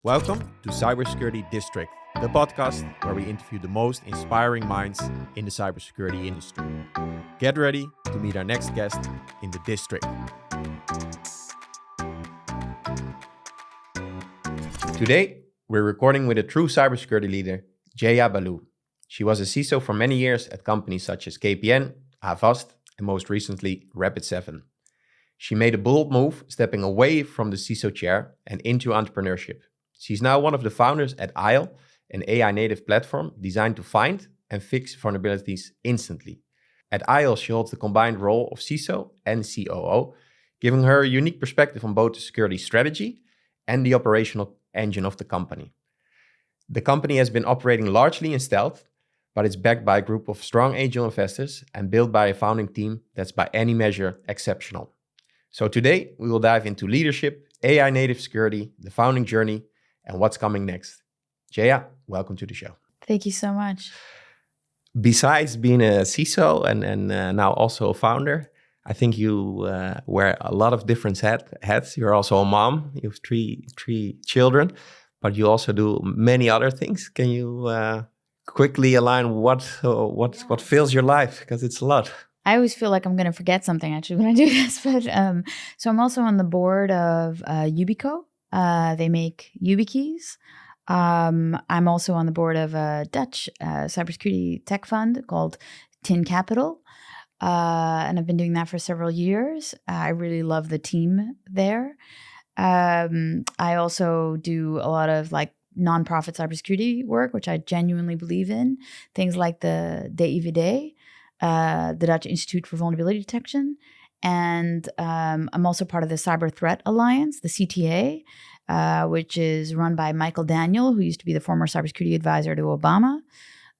Welcome to Cybersecurity District, the podcast where we interview the most inspiring minds in the cybersecurity industry. Get ready to meet our next guest in the district. Today, we're recording with a true cybersecurity leader, Jaya Baloo. She was a CISO for many years at companies such as KPN, Avast, and most recently, Rapid7. She made a bold move, stepping away from the CISO chair and into entrepreneurship. She's now one of the founders at ISLE, an AI-native platform designed to find and fix vulnerabilities instantly. At ISLE, she holds the combined role of CISO and COO, giving her a unique perspective on both the security strategy and the operational engine of the company. The company has been operating largely in stealth, but it's backed by a group of strong angel investors and built by a founding team that's by any measure exceptional. So today, we will dive into leadership, AI-native security, the founding journey, and what's coming next. Jaya, welcome to the show. Thank you so much. Besides being a CISO and now also a founder, I think you wear a lot of different hats. You're also a mom. You have three children, but you also do many other things. Can you quickly align what fills your life? Because it's a lot. I always feel like I'm going to forget something actually when I do this. But so I'm also on the board of Yubico. They make YubiKeys. I'm also on the board of a Dutch cybersecurity tech fund called Tin Capital. And I've been doing that for several years. I really love the team there. I also do a lot of nonprofit cybersecurity work, which I genuinely believe in. Things like the DIVD, the Dutch Institute for Vulnerability Detection. And I'm also part of the Cyber Threat Alliance, the CTA, which is run by Michael Daniel, who used to be the former cybersecurity advisor to Obama.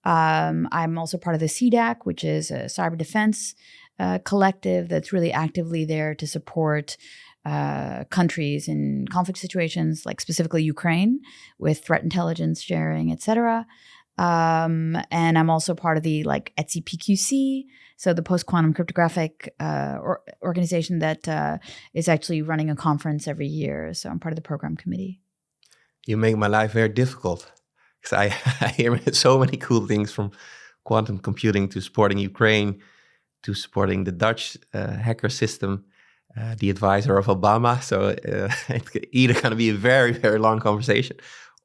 I'm also part of the CDAC, which is a cyber defense collective that's really actively there to support countries in conflict situations, like specifically Ukraine, with threat intelligence sharing, etc. And I'm also part of the ETSI PQC, so the post-quantum cryptographic organization that is actually running a conference every year. So I'm part of the program committee. You make my life very difficult because I hear so many cool things, from quantum computing to supporting Ukraine to supporting the Dutch hacker system, the advisor of Obama. So it's either going to be a very, very long conversation,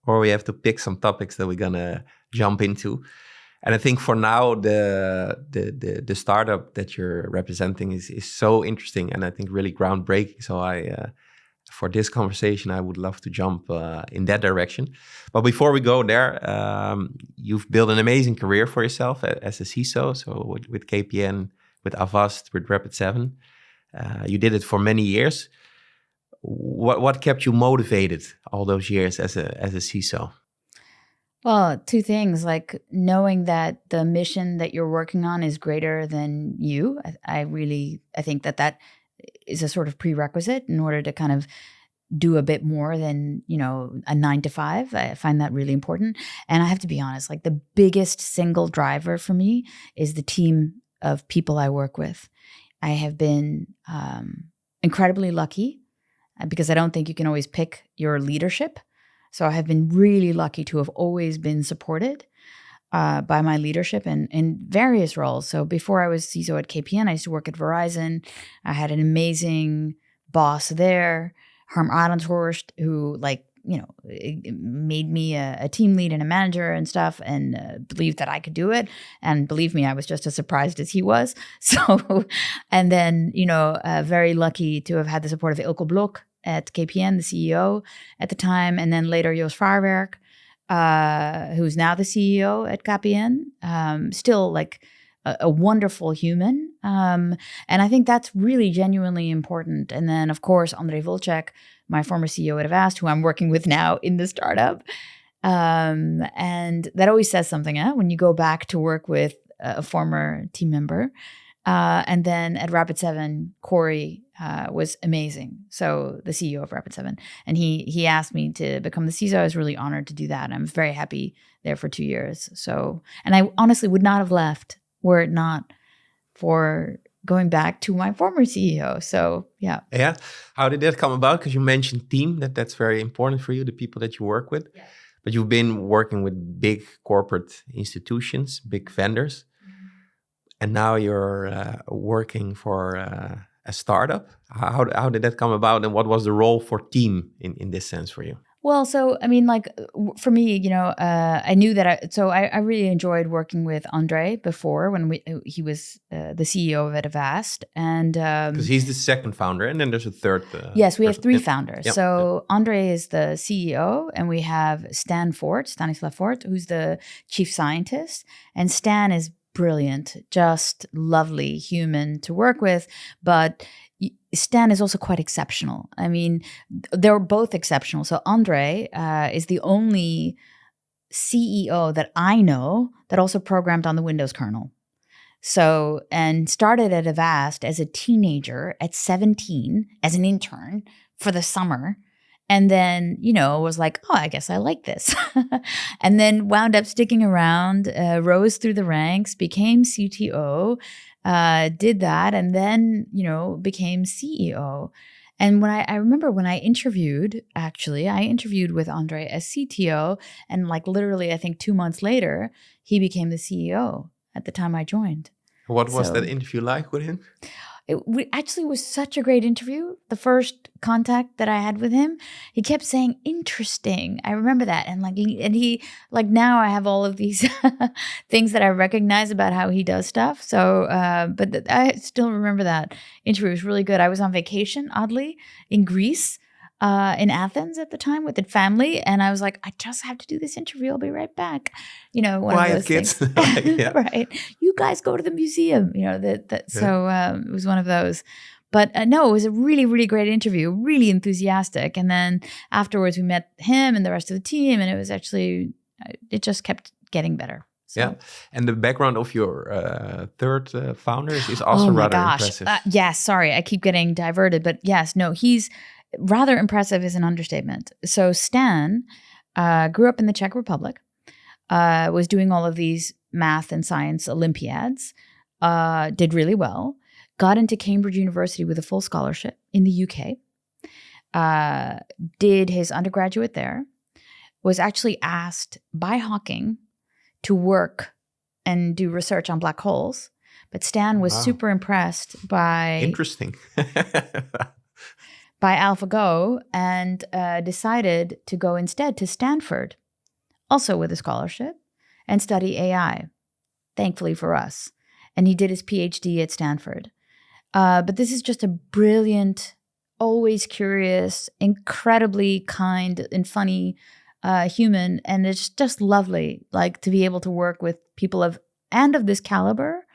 or we have to pick some topics that we're going to jump into. And I think for now, the startup that you're representing is so interesting and I think really groundbreaking. So for this conversation, I would love to jump in that direction. But before we go there, you've built an amazing career for yourself as a CISO. So with KPN, with Avast, with Rapid7, you did it for many years. What kept you motivated all those years as a CISO? Well, two things, like knowing that the mission that you're working on is greater than you. I think that is a sort of prerequisite in order to kind of do a bit more than, a 9 to 5. I find that really important. And I have to be honest, the biggest single driver for me is the team of people I work with. I have been incredibly lucky because I don't think you can always pick your leadership. So I have been really lucky to have always been supported by my leadership in various roles. So before I was CISO at KPN, I used to work at Verizon. I had an amazing boss there, Harm Arenshorst, who made me a team lead and a manager and stuff, and believed that I could do it. And believe me, I was just as surprised as he was. So, and then, very lucky to have had the support of Ilko Blok at KPN, the CEO at the time, and then later Joost Vaarwerk, who's now the CEO at KPN, still a wonderful human. And I think that's really genuinely important. And then, of course, André Volček, my former CEO at Avast, who I'm working with now in the startup. And that always says something, when you go back to work with a former team member. And then at Rapid7, Corey was amazing. So the CEO of Rapid7, and he asked me to become the CISO. I was really honored to do that. I'm very happy there for 2 years. So, and I honestly would not have left were it not for going back to my former CEO. So yeah. Yeah. How did that come about? Because you mentioned team, that's very important for you, the people that you work with. Yeah. But you've been working with big corporate institutions, big vendors, and now you're working for a startup. How did that come about, and what was the role for team in this sense for you? Well, so I mean, like for me, I knew that I really enjoyed working with Andre before when he was the CEO of Avast, and Because he's the second founder, and then there's a third. yes, we have person. three Yep. founders. Yep. So Andre is the CEO, and we have Stanislav Fort, who's the chief scientist, and Stan is brilliant, just lovely human to work with, but Stan is also quite exceptional. I mean, they're both exceptional. So Andre is the only CEO that I know that also programmed on the Windows kernel. So, and started at Avast as a teenager at 17 as an intern for the summer. And then, was like, oh, I guess I like this. And then wound up sticking around, rose through the ranks, became CTO, did that, and then, became CEO. And when I remember when I interviewed with Andre as CTO, and like literally, I think 2 months later, he became the CEO at the time I joined. What was that interview like with him? It actually was such a great interview. The first contact that I had with him, he kept saying interesting. I remember that. And he now I have all of these things that I recognize about how he does stuff. So, but I still remember that interview. It was really good. I was on vacation, oddly, in Greece, in Athens at the time with the family. And I was like, I just have to do this interview. I'll be right back. One Quiet of those kids. things. Yeah. Right. You guys go to the museum, So it was one of those. But no, it was a really, really great interview, really enthusiastic. And then afterwards we met him and the rest of the team, and it was actually, it just kept getting better. So. Yeah. And the background of your third founder is also rather impressive. Yes, sorry, I keep getting diverted. But yes, no, he's rather impressive is an understatement. So Stan grew up in the Czech Republic, was doing all of these math and science Olympiads, did really well, got into Cambridge University with a full scholarship in the UK, did his undergraduate there, was actually asked by Hawking to work and do research on black holes. But Stan was super impressed by... Interesting. by AlphaGo, and decided to go instead to Stanford, also with a scholarship, and study AI, thankfully for us. And he did his PhD at Stanford. But this is just a brilliant, always curious, incredibly kind and funny human. And it's just lovely, to be able to work with people of this caliber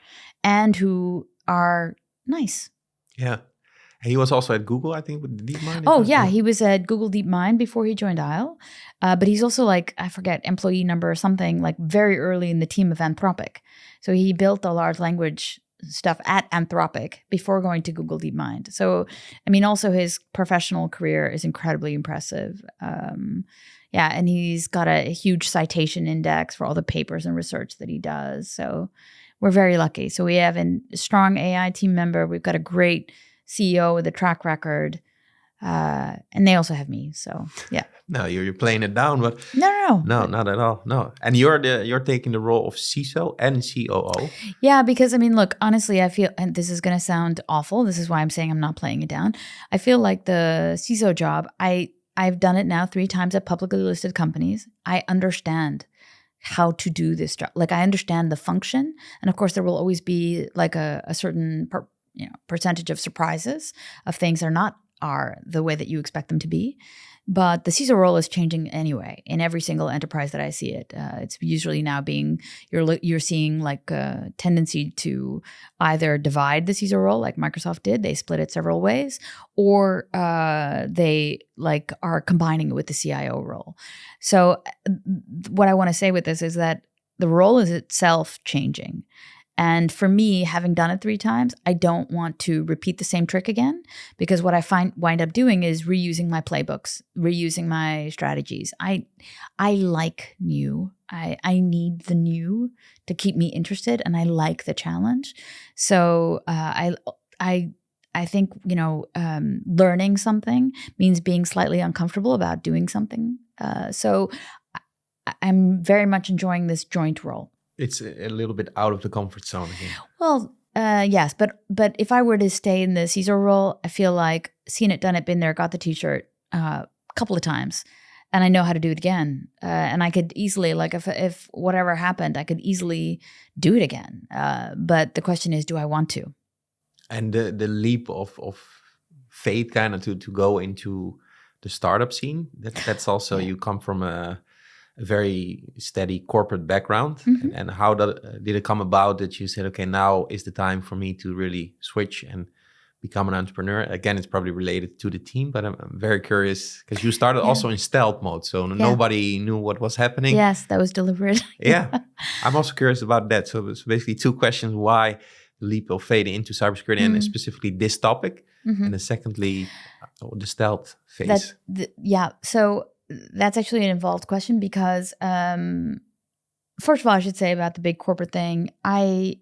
and who are nice. Yeah. He was also at Google, I think, with DeepMind. Oh, yeah. He was at Google DeepMind before he joined Isle. But he's also I forget, employee number or something, very early in the team of Anthropic. So he built the large language stuff at Anthropic before going to Google DeepMind. So, I mean, also his professional career is incredibly impressive. And he's got a huge citation index for all the papers and research that he does. So we're very lucky. So we have a strong AI team member. We've got a great CEO with a track record, and they also have me. So yeah. No, you're playing it down, but no, not at all. No, and you're taking the role of CISO and COO. Yeah, because I mean, look, honestly, I feel, and this is going to sound awful. This is why I'm saying I'm not playing it down. I feel like the CISO job, I've done it now 3 times at publicly listed companies. I understand how to do this job. I understand the function, and of course, there will always be a certain percentage of surprises of things are the way that you expect them to be. But the CISO role is changing anyway in every single enterprise that I see it. It's usually now you're seeing a tendency to either divide the CISO role like Microsoft did. They split it several ways, or they are combining it with the CIO role. So what I want to say with this is that the role is itself changing. And for me, having done it 3 times, I don't want to repeat the same trick again, because what I wind up doing is reusing my playbooks, reusing my strategies. I like new. I need the new to keep me interested, and I like the challenge. So I think, learning something means being slightly uncomfortable about doing something. So I'm very much enjoying this joint role. It's a little bit out of the comfort zone again. Well, yes, but if I were to stay in the CISO role, I feel like seen it, done it, been there, got the T-shirt a couple of times, and I know how to do it again. And I could easily, like, if whatever happened, I could easily do it again. But the question is, do I want to? And the leap of faith kind of to go into the startup scene, that's also, you come from a very steady corporate background. Mm-hmm. And how did it come about that you said, okay, now is the time for me to really switch and become an entrepreneur? Again, it's probably related to the team, but I'm very curious because you started also in stealth mode, so nobody knew what was happening. Yes, that was deliberate. Yeah, I'm also curious about that. So it's basically 2 questions: why the leap of faith into cybersecurity, and specifically this topic, and then secondly, the stealth phase. So that's actually an involved question because, first of all, I should say about the big corporate thing, I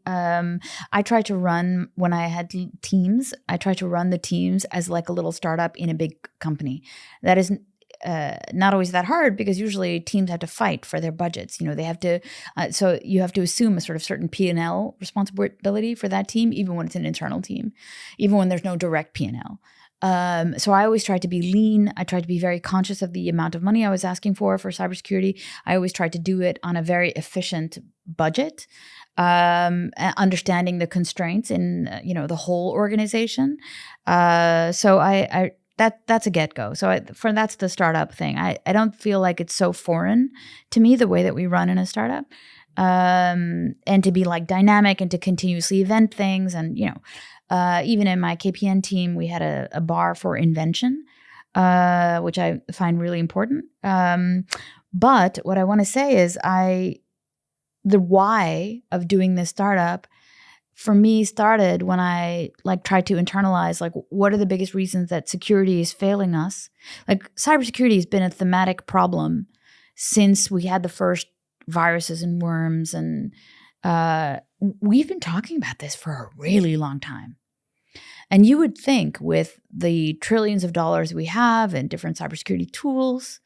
try to run, when I had teams, I try to run the teams as like a little startup in a big company. That isn't not always that hard, because usually teams have to fight for their budgets. They have to, so you have to assume a sort of certain P&L responsibility for that team, even when it's an internal team, even when there's no direct P&L. So I always tried to be lean. I tried to be very conscious of the amount of money I was asking for cybersecurity. I always tried to do it on a very efficient budget, understanding the constraints in the whole organization. So that's a get-go. So that's the startup thing. I don't feel like it's so foreign to me, the way that we run in a startup. And to be like dynamic and to continuously event things, and even in my KPN team, we had a bar for invention, which I find really important. But what I want to say is the why of doing this startup for me started when I tried to internalize, what are the biggest reasons that security is failing us? Cybersecurity has been a thematic problem since we had the first viruses and worms, and we've been talking about this for a really long time. And you would think with the trillions of dollars we have and different cybersecurity tools,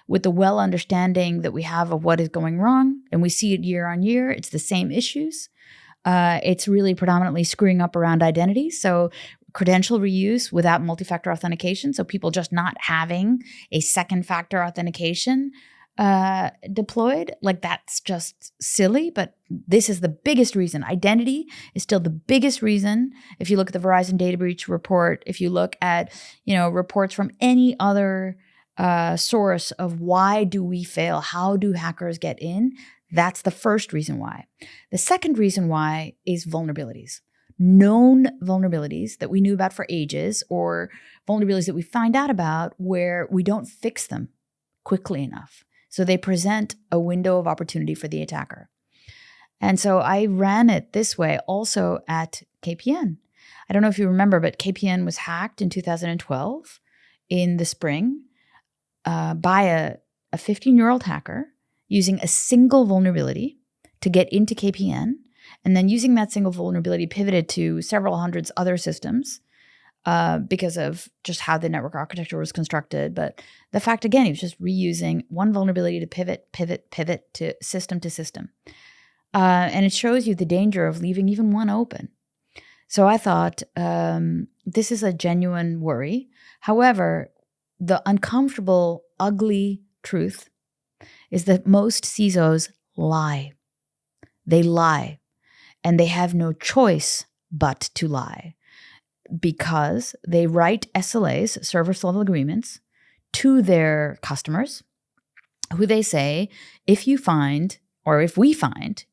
with the well understanding that we have of what is going wrong, and we see it year on year, it's the same issues. It's really predominantly screwing up around identity. So credential reuse without multi-factor authentication. So people just not having a second factor authentication deployed, that's just silly. But this is the biggest reason. Identity is still the biggest reason. If you look at the Verizon data breach report, if you look at reports from any other source of why do we fail, how do hackers get in, that's the first reason why. The second reason why is vulnerabilities. Known vulnerabilities that we knew about for ages, or vulnerabilities that we find out about where we don't fix them quickly enough. So they present a window of opportunity for the attacker. And so I ran it this way also at KPN. I don't know if you remember, but KPN was hacked in 2012 in the spring by a 15-year-old hacker using a single vulnerability to get into KPN, and then using that single vulnerability pivoted to several hundreds other systems because of just how the network architecture was constructed. But the fact, again, he was just reusing one vulnerability to pivot to system. And it shows you the danger of leaving even one open. So I thought, this is a genuine worry. However, the uncomfortable, ugly truth is that most CISOs lie. They lie, and they have no choice but to lie, because they write SLAs, service level agreements, to their customers, who they say, if we find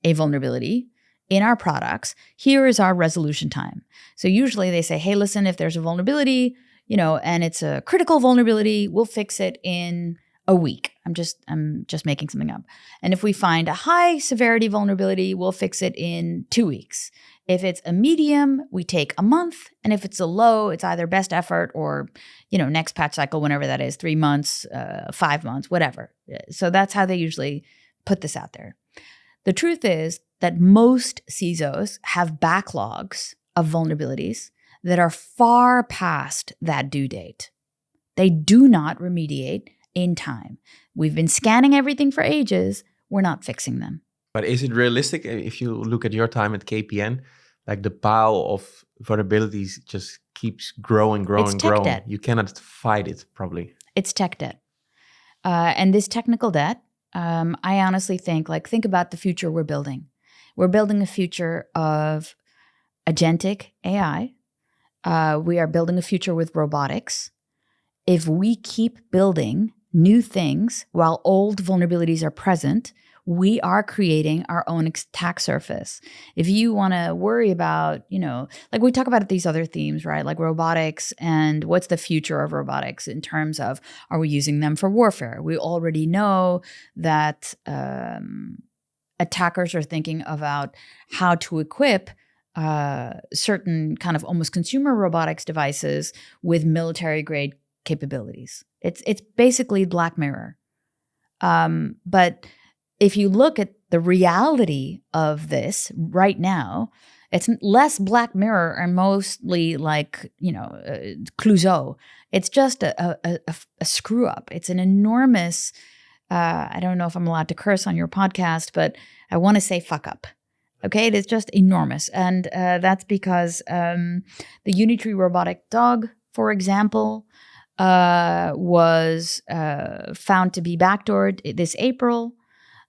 a vulnerability in our products, here is our resolution time. So usually they say, hey, listen, if there's a vulnerability, and it's a critical vulnerability, we'll fix it in a week. I'm just making something up. And if we find a high severity vulnerability, we'll fix it in 2 weeks. If it's a medium, we take a month. And if it's a low, it's either best effort or, next patch cycle, whenever that is, 3 months, 5 months, whatever. So that's how they usually put this out there. The truth is that most CISOs have backlogs of vulnerabilities that are far past that due date. They do not remediate in time. We've been scanning everything for ages. We're not fixing them. But is it realistic if you look at your time at KPN, like the pile of vulnerabilities just keeps growing? It's tech debt. You cannot fight it, probably. It's tech debt. And this technical debt, I honestly think about the future we're building. We're building a future of agentic AI. We are building a future with robotics. If we keep building new things while old vulnerabilities are present, we are creating our own attack surface. If you want to worry about, we talk about these other themes, right? Like robotics and what's the future of robotics in terms of, are we using them for warfare? We already know that attackers are thinking about how to equip certain kind of almost consumer robotics devices with military grade capabilities. It's basically Black Mirror. But if you look at the reality of this right now, it's less Black Mirror and mostly like, Clouseau. It's just a screw up. It's an enormous, I don't know if I'm allowed to curse on your podcast, but I want to say fuck up. Okay, it is just enormous. And that's because the Unitree robotic dog, for example, was found to be backdoored this April.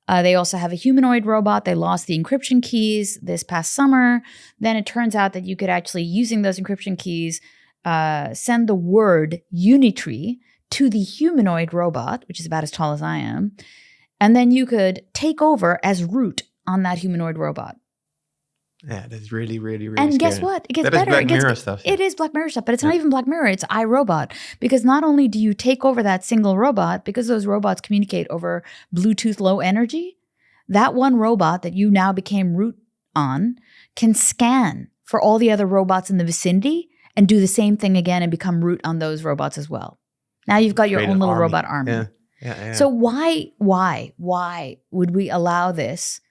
They also have a humanoid robot. They lost the encryption keys this past summer. Then it turns out that you could actually, using those encryption keys, send the word Unitree to the humanoid robot, which is about as tall as I am. And then you could take over as root on that humanoid robot. Yeah, that's really, really, really And scary. guess what? It gets That better. is Black Mirror stuff. It is Black Mirror stuff, but it's not even Black Mirror. It's iRobot. Because not only do you take over that single robot, because those robots communicate over Bluetooth low energy, that one robot that you now became root on can scan for all the other robots in the vicinity and do the same thing again and become root on those robots as well. Now you've got your own little robot army. Yeah. So why would we allow this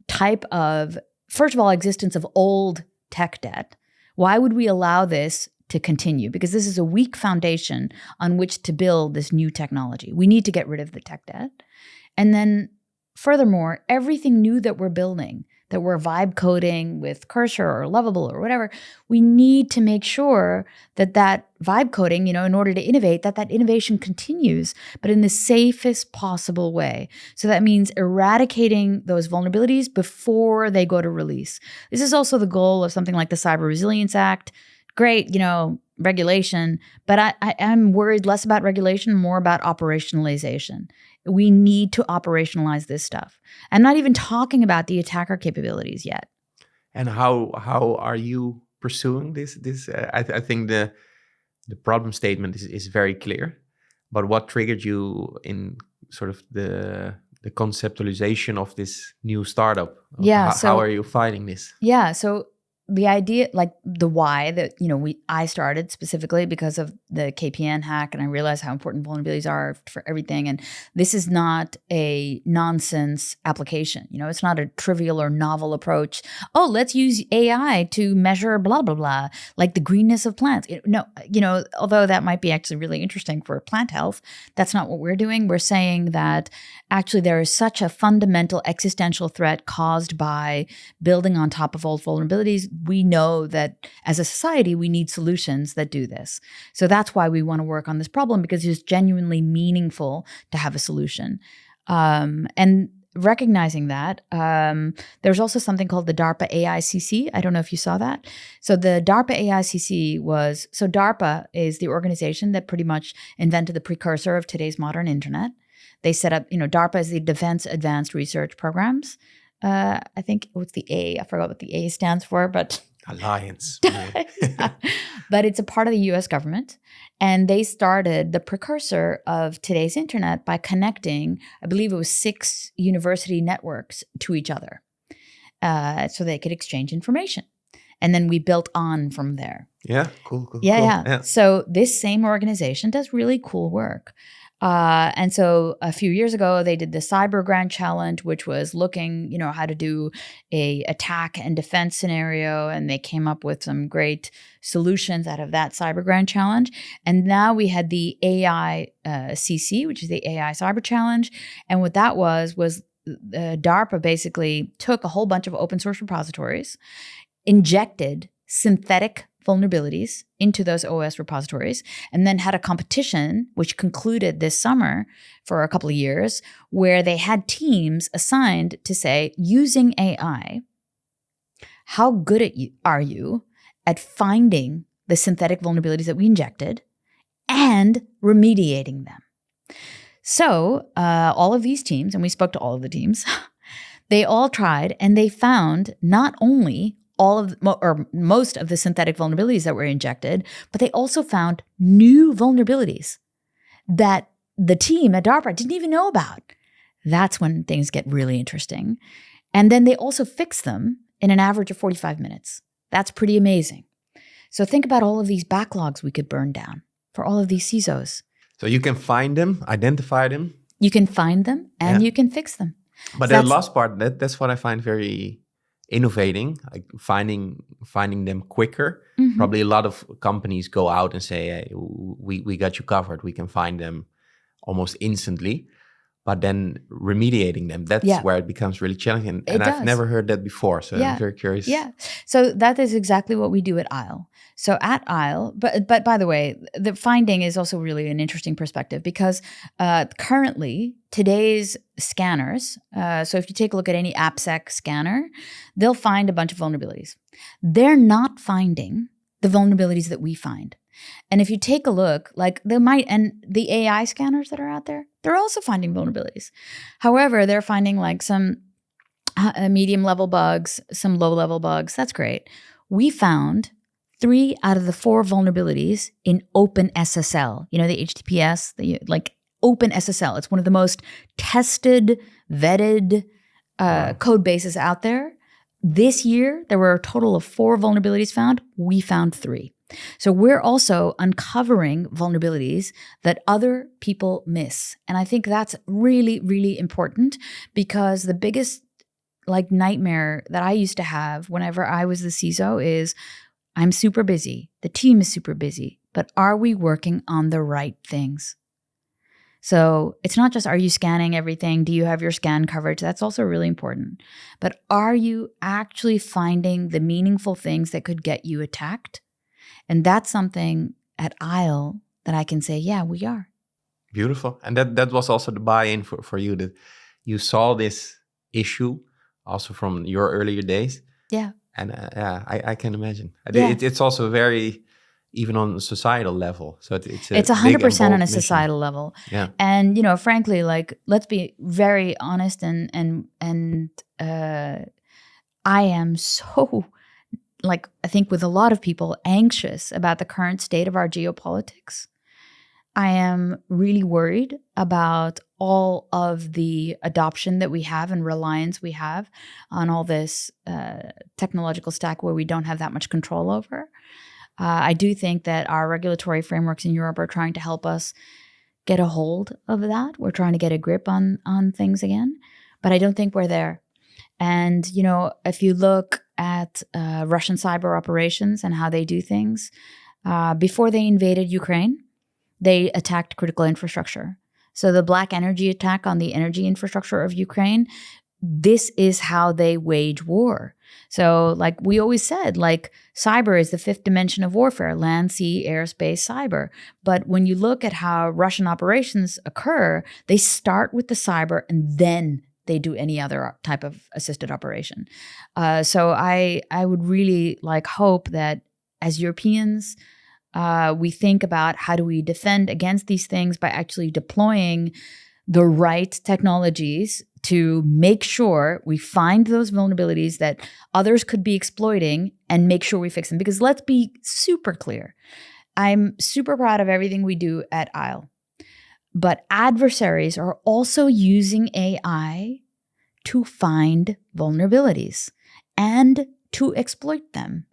type of, first of all, existence of old tech debt? Why would we allow this to continue? Because this is a weak foundation on which to build this new technology. We need to get rid of the tech debt. And then furthermore, everything new that we're building, that we're vibe coding with Cursor or Lovable or whatever, we need to make sure that that vibe coding, in order to innovate, that innovation continues, but in the safest possible way. So that means eradicating those vulnerabilities before they go to release. This is also the goal of something like the Cyber Resilience Act. Great, regulation, but I'm worried less about regulation, more about operationalization. We need to operationalize this stuff. I'm not even talking about the attacker capabilities yet. And how are you pursuing this? I think the problem statement is very clear, but what triggered you in sort of the conceptualization of this new startup? How are you fighting this? Yeah, so the idea, like the why that, I started specifically because of the KPN hack, and I realized how important vulnerabilities are for everything. And this is not a nonsense application. It's not a trivial or novel approach. Oh, let's use AI to measure blah, blah, blah, like the greenness of plants. No, although that might be actually really interesting for plant health, that's not what we're doing. We're saying that actually there is such a fundamental existential threat caused by building on top of old vulnerabilities. We know that as a society, we need solutions that do this. So that's why we want to work on this problem, because it's genuinely meaningful to have a solution. And recognizing that, there's also something called the DARPA AICC. I don't know if you saw that. So the DARPA AICC DARPA is the organization that pretty much invented the precursor of today's modern internet. They set up, DARPA is the Defense Advanced Research Programs. I think what's the A? I forgot what the A stands for, but Alliance. But it's a part of the US government. And they started the precursor of today's internet by connecting, I believe it was 6 university networks to each other so they could exchange information. And then we built on from there. Yeah, cool. Yeah. So this same organization does really cool work. And so a few years ago, they did the Cyber Grand Challenge, which was looking, how to do a attack and defense scenario. And they came up with some great solutions out of that Cyber Grand Challenge. And now we had the AI CC, which is the AI Cyber Challenge. And what that was DARPA basically took a whole bunch of open source repositories, injected synthetic vulnerabilities into those OS repositories, and then had a competition, which concluded this summer for a couple of years, where they had teams assigned to say, using AI, how good are you at finding the synthetic vulnerabilities that we injected and remediating them? So all of these teams, and we spoke to all of the teams, they all tried, and they found not only most of the synthetic vulnerabilities that were injected, but they also found new vulnerabilities that the team at DARPA didn't even know about. That's when things get really interesting. And then they also fixed them in an average of 45 minutes. That's pretty amazing. So think about all of these backlogs we could burn down for all of these CISOs. So you can find them, identify them. You can find them and you can fix them. But so the last part, that's what I find very innovating, like finding them quicker. Mm-hmm. Probably a lot of companies go out and say, hey, we got you covered. We can find them almost instantly. But then remediating them, that's where it becomes really challenging. And I've never heard that before. So I'm very curious. Yeah. So that is exactly what we do at ISLE. So at ISLE, but by the way, the finding is also really an interesting perspective because currently today's scanners, so if you take a look at any AppSec scanner, they'll find a bunch of vulnerabilities. They're not finding the vulnerabilities that we find. And if you take a look, like and the AI scanners that are out there, they're also finding vulnerabilities. However, they're finding like some medium level bugs, some low level bugs. That's great. We found 3 out of the 4 vulnerabilities in OpenSSL. You know, the HTTPS, like OpenSSL. It's one of the most tested, vetted code bases out there. This year, there were a total of 4 vulnerabilities found. We found 3. So we're also uncovering vulnerabilities that other people miss. And I think that's really, really important because the biggest nightmare that I used to have whenever I was the CISO is I'm super busy. The team is super busy, but are we working on the right things? So it's not just, are you scanning everything? Do you have your scan coverage? That's also really important. But are you actually finding the meaningful things that could get you attacked? And that's something at ISLE that I can say, yeah, we are. Beautiful. And that was also the buy-in for you, that you saw this issue also from your earlier days. Yeah. And I can imagine. Yeah. It's also very, even on a societal level. So it's 100% on a societal level. Yeah. And, frankly, let's be very honest and I am so... I think with a lot of people, anxious about the current state of our geopolitics. I am really worried about all of the adoption that we have and reliance we have on all this technological stack where we don't have that much control over. I do think that our regulatory frameworks in Europe are trying to help us get a hold of that. We're trying to get a grip on things again, but I don't think we're there. And, if you look at Russian cyber operations and how they do things, before they invaded Ukraine, they attacked critical infrastructure. So the Black Energy attack on the energy infrastructure of Ukraine, this is how they wage war. So we always said, cyber is the 5th dimension of warfare, land, sea, air, space, cyber. But when you look at how Russian operations occur, they start with the cyber and then they do any other type of assisted operation. So I would really hope that as Europeans, we think about how do we defend against these things by actually deploying the right technologies to make sure we find those vulnerabilities that others could be exploiting and make sure we fix them. Because let's be super clear. I'm super proud of everything we do at Isle. But adversaries are also using AI to find vulnerabilities and to exploit them.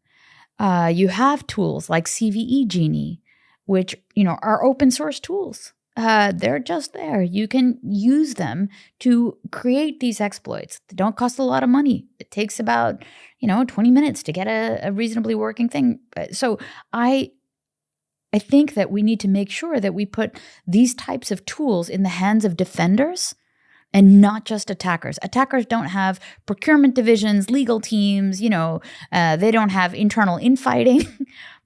You have tools like CVE Genie, which are open source tools. They're just there. You can use them to create these exploits. They don't cost a lot of money. It takes about 20 minutes to get a reasonably working thing. So I think that we need to make sure that we put these types of tools in the hands of defenders and not just attackers. Attackers don't have procurement divisions, legal teams, they don't have internal infighting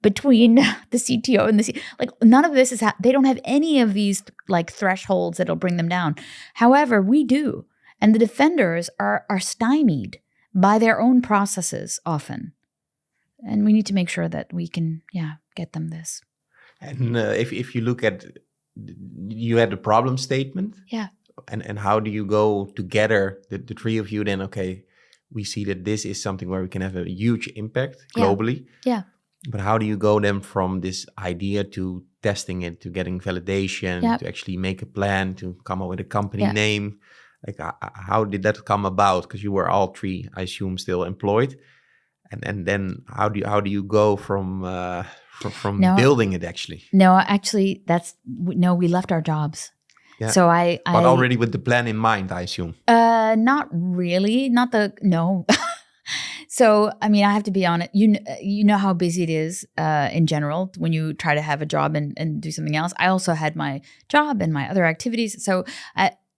between the CTO and none of this they don't have any of these thresholds that'll bring them down. However, we do. And the defenders are stymied by their own processes often. And we need to make sure that we can, get them this. And if you look at, you had a problem statement. Yeah. And how do you go together, the three of you then, okay, we see that this is something where we can have a huge impact globally. Yeah. But how do you go then from this idea to testing it, to getting validation, to actually make a plan, to come up with a company name? How did that come about? Because you were all three, I assume, still employed. And then how do you go from building it actually? No, actually, we left our jobs. Yeah. So but already with the plan in mind, I assume. Not really. No. So, I mean, I have to be honest. You know how busy it is in general when you try to have a job and do something else. I also had my job and my other activities. So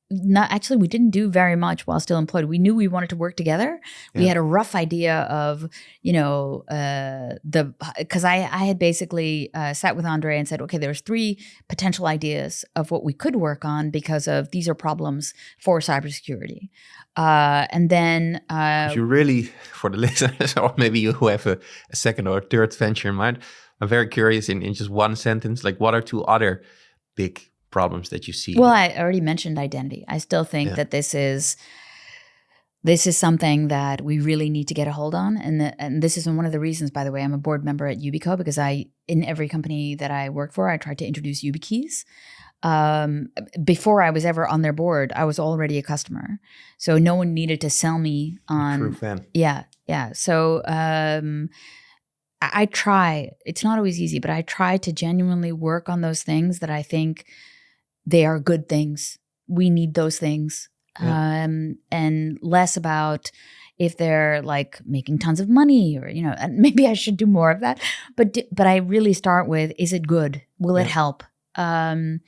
we didn't do very much while still employed. We knew we wanted to work together. We had a rough idea of, because I had basically sat with Andre and said, okay, there's 3 potential ideas of what we could work on because of these are problems for cybersecurity. And then you really, for the listeners, or maybe you who have a second or third venture in mind, I'm very curious in just one sentence, what are 2 other big problems that you see? Well, I already mentioned identity. I still think that this is something that we really need to get a hold on. And this is one of the reasons, by the way, I'm a board member at Yubico, because in every company that I work for, I tried to introduce YubiKeys. Before I was ever on their board, I was already a customer. So no one needed to sell me on. True fan. Yeah. So I try. It's not always easy, but I try to genuinely work on those things that I think they are good things. We need those things. And less about if they're making tons of money or, and maybe I should do more of that. But I really start with, is it good? Will it help? And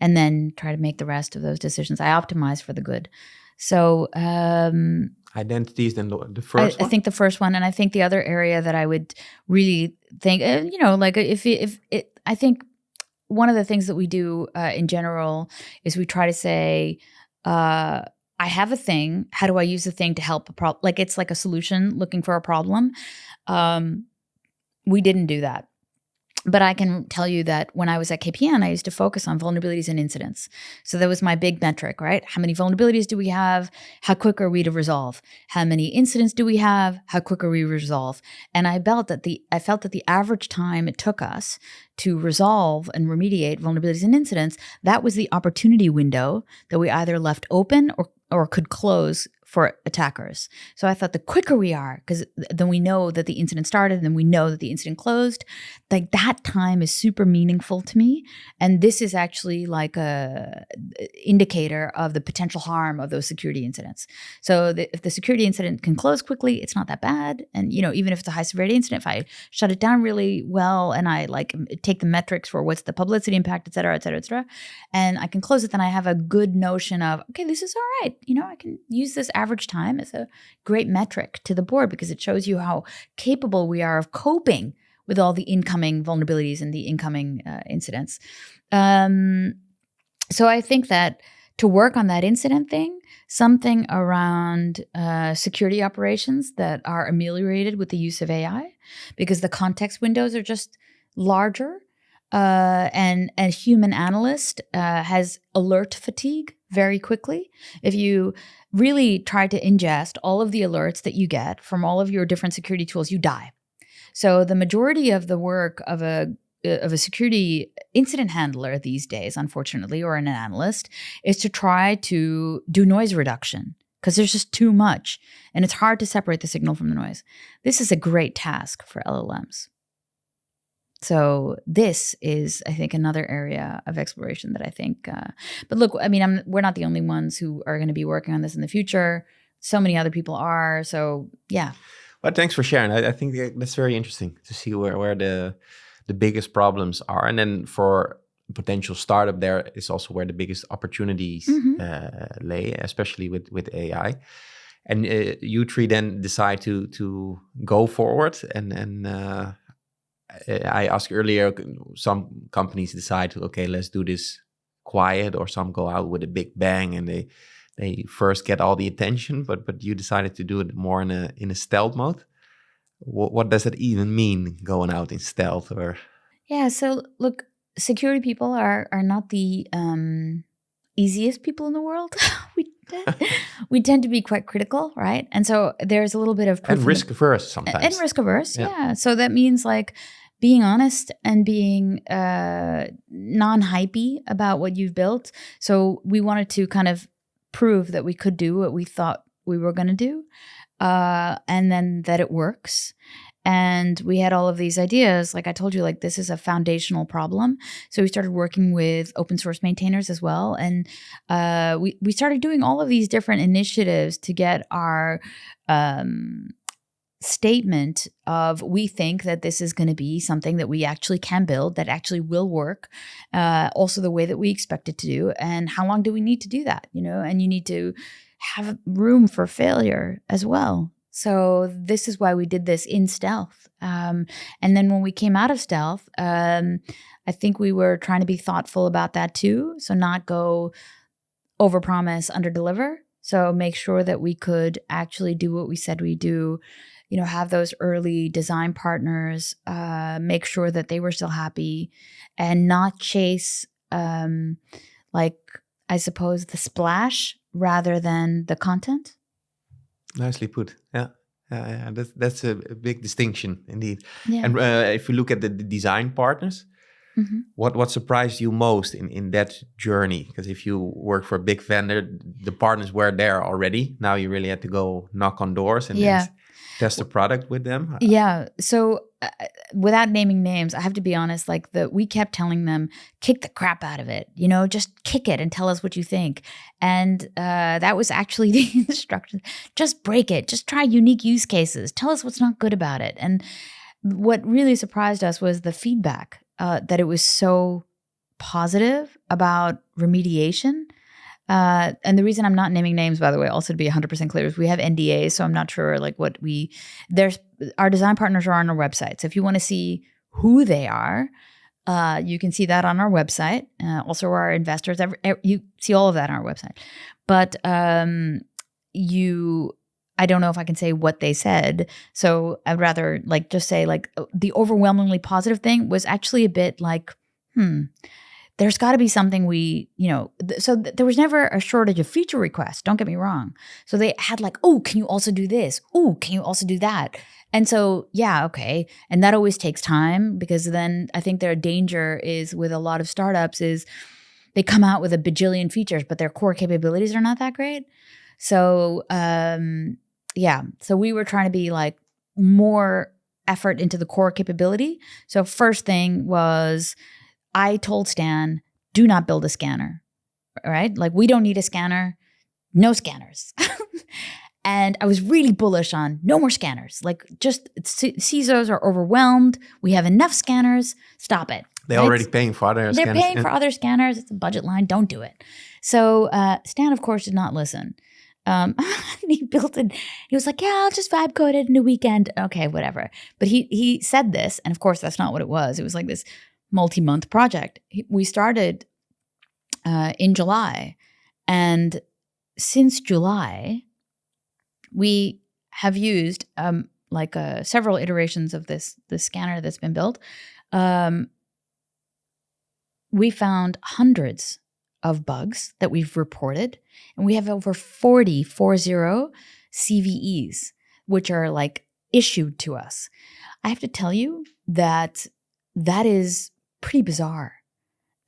then try to make the rest of those decisions. I optimize for the good. So identity is then the first one? I think the first one. And I think the other area that I would really think, I think one of the things that we do in general is we try to say, I have a thing. How do I use the thing to help a problem? It's like a solution looking for a problem. We didn't do that. But I can tell you that when I was at KPN, I used to focus on vulnerabilities and incidents. So that was my big metric, right? How many vulnerabilities do we have? How quick are we to resolve? How many incidents do we have? How quick are we to resolve? And I felt that the average time it took us to resolve and remediate vulnerabilities and incidents, that was the opportunity window that we either left open or could close for attackers. So I thought the quicker we are, because then we know that the incident started and then we know that the incident closed, that time is super meaningful to me. And this is actually like a indicator of the potential harm of those security incidents. So if the security incident can close quickly, it's not that bad. And, even if it's a high severity incident, if I shut it down really well and I take the metrics for what's the publicity impact, et cetera, et cetera, et cetera, and I can close it, then I have a good notion of, okay, this is all right. I can use this average time as a great metric to the board because it shows you how capable we are of coping with all the incoming vulnerabilities and the incoming incidents. So I think that to work on that incident thing, something around security operations that are ameliorated with the use of AI, because the context windows are just larger. and a human analyst has alert fatigue very quickly. If you really try to ingest all of the alerts that you get from all of your different security tools, you die. So the majority of the work of a security incident handler these days, unfortunately, or an analyst, is to try to do noise reduction because there's just too much and it's hard to separate the signal from the noise. This is a great task for LLMs. So this is, I think, another area of exploration that I think. But look, I mean, we're not the only ones who are going to be working on this in the future. So many other people are. So yeah. Well, thanks for sharing. I think that's very interesting to see where the biggest problems are, and then for potential startup, there is also where the biggest opportunities lay, especially with AI. And you three then decide to go forward and. I asked earlier, some companies decide, okay, let's do this quiet, or some go out with a big bang and they first get all the attention, but you decided to do it more in a stealth mode. What does that even mean, going out in stealth? Or yeah, so look, security people are not the easiest people in the world. we tend to be quite critical, right? And so there's a little bit of and risk averse sometimes. And risk averse, yeah. So that means like being honest and being non-hypey about what you've built. So we wanted to kind of prove that we could do what we thought we were going to do, and then that it works. And we had all of these ideas. Like I told you, like this is a foundational problem. So we started working with open source maintainers as well. And we started doing all of these different initiatives to get our statement of, we think that this is going to be something that we actually can build, that actually will work, also the way that we expect it to do. And how long do we need to do that? And you need to have room for failure as well. So this is why we did this in stealth. And then when we came out of stealth, I think we were trying to be thoughtful about that too. So not go overpromise, underdeliver. So make sure that we could actually do what we said we do, have those early design partners, make sure that they were still happy, and not chase, like, I suppose, the splash rather than the content. Nicely put. Yeah. That's a big distinction indeed. Yeah. And if you look at the design partners, what surprised you most in that journey? Because if you work for a big vendor, the partners were there already. Now you really had to go knock on doors and test the product with them. Yeah. So without naming names, I have to be honest, like we kept telling them, kick the crap out of it, just kick it and tell us what you think. And that was actually the instruction. Just break it. Just try unique use cases. Tell us what's not good about it. And what really surprised us was the feedback, that it was so positive about remediation. And the reason I'm not naming names, by the way, also to be 100% clear, is we have NDAs, so I'm not sure like our design partners are on our website. So if you want to see who they are, you can see that on our website. Also our investors, you see all of that on our website. But I don't know if I can say what they said. So I'd rather like just say like the overwhelmingly positive thing was actually a bit like, there's got to be something so there was never a shortage of feature requests. Don't get me wrong. So they had like, oh, can you also do this? Oh, can you also do that? And so, yeah, okay. And that always takes time, because then I think their danger is with a lot of startups is they come out with a bajillion features, but their core capabilities are not that great. So, so we were trying to be like more effort into the core capability. So first thing was, I told Stan, do not build a scanner, right? Like we don't need a scanner, no scanners. And I was really bullish on no more scanners. Like just CISOs are overwhelmed. We have enough scanners. Stop it. They're already paying for other scanners. They're paying for other scanners. It's a budget line. Don't do it. So Stan, of course, did not listen. He built it. He was like, yeah, I'll just vibe code it in a weekend. Okay, whatever. But he said this, and of course, that's not what it was. It was like this multi-month project. We started in July, and since July, we have used several iterations of this scanner that's been built. we found hundreds of bugs that we've reported, and we have over 40 CVEs, which are like issued to us. I have to tell you that is pretty bizarre.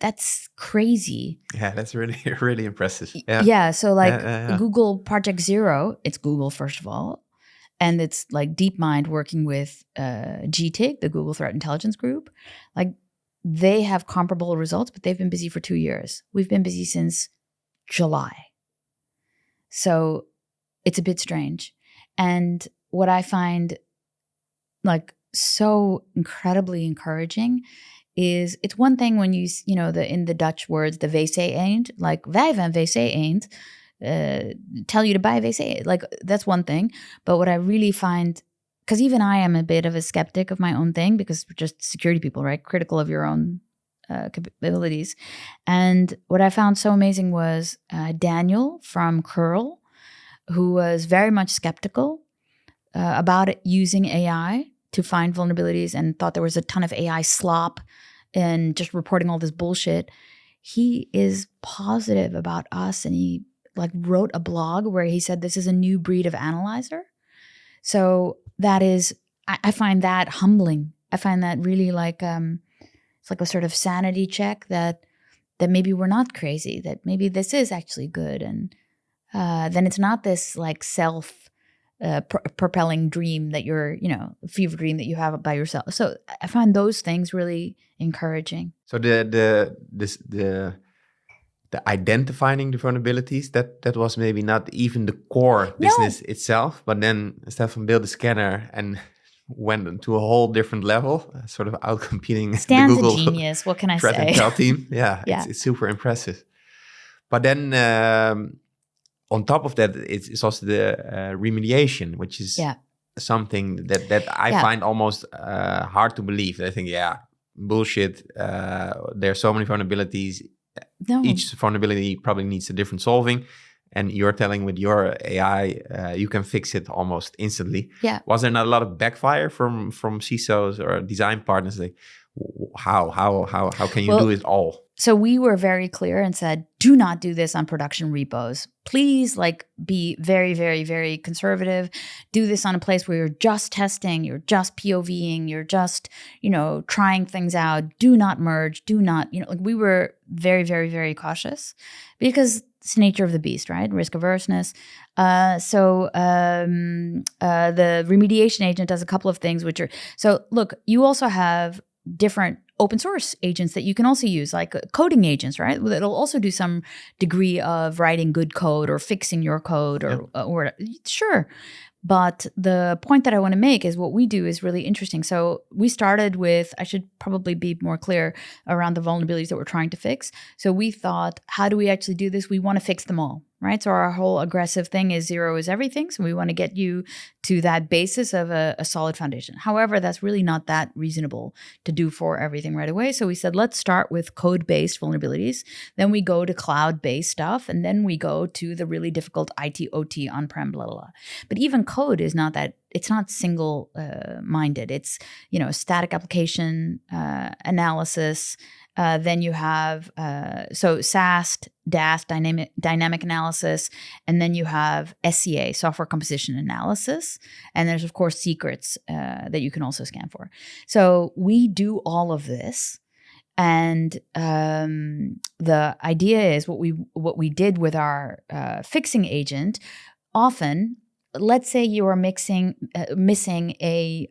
That's crazy. Yeah, that's really, really impressive. Yeah. So like Google Project Zero, it's Google, first of all. And it's like DeepMind working with GTIG, the Google Threat Intelligence Group. Like they have comparable results, but they've been busy for 2 years. We've been busy since July. So it's a bit strange. And what I find like so incredibly encouraging is it's one thing when you know, in the Dutch words, the wc eend, like wij van wc eend, tell you to buy wc. Like that's one thing. But what I really find, because even I am a bit of a skeptic of my own thing, because we're just security people, right? Critical of your own capabilities. And what I found so amazing was Daniel from Curl, who was very much skeptical about it using AI to find vulnerabilities and thought there was a ton of AI slop and just reporting all this bullshit. He is positive about us, and he like wrote a blog where he said this is a new breed of analyzer. So that is, I find that humbling. I find that really like it's like a sort of sanity check that maybe we're not crazy, that maybe this is actually good, and then it's not this like self propelling dream that you're, you know, fever dream that you have by yourself. So I find those things really encouraging. So the identifying the vulnerabilities, that was maybe not even the core business itself, but then Stefan built a scanner and went to a whole different level, sort of outcompeting Stan's the Google a genius. What can I threat say? intel team. Yeah, it's super impressive. But then on top of that, it's also the remediation, which is something that I find almost hard to believe. I think, bullshit. There are so many vulnerabilities. No. Each vulnerability probably needs a different solving. And you're telling with your AI, you can fix it almost instantly. Yeah. Was there not a lot of backfire from CISOs or design partners? Like, how can you do it all? So we were very clear and said, do not do this on production repos. Please, like, be very, very, very conservative. Do this on a place where you're just testing, you're just POVing, you're just, you know, trying things out. Do not merge. Do not, you know, like we were very, very, very cautious because it's the nature of the beast, right? Risk averseness. So the remediation agent does a couple of things, which are, so look, you also have different open source agents that you can also use, like coding agents, right? It'll also do some degree of writing good code or fixing your code or sure. But the point that I want to make is what we do is really interesting. So we started with, I should probably be more clear around the vulnerabilities that we're trying to fix. So we thought, how do we actually do this? We want to fix them all, right? So our whole aggressive thing is zero is everything. So we want to get you to that basis of a solid foundation. However, that's really not that reasonable to do for everything right away. So we said, let's start with code-based vulnerabilities. Then we go to cloud-based stuff. And then we go to the really difficult IT, OT, on-prem, blah, blah, blah. But even code is not that, it's not single-minded. It's, you know, static application analysis. Then you have, so SAST, DAST, dynamic analysis, and then you have SCA, software composition analysis. And there's, of course, secrets that you can also scan for. So we do all of this. And the idea is what we did with our fixing agent, often, let's say you are missing a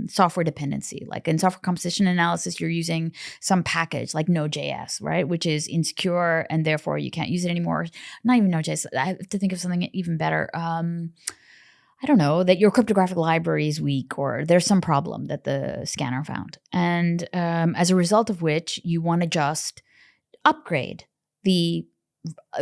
software dependency. Like in software composition analysis, you're using some package like Node.js, right? Which is insecure and therefore you can't use it anymore. Not even Node.js. I have to think of something even better. I don't know, that your cryptographic library is weak or there's some problem that the scanner found. And as a result of which you want to just upgrade the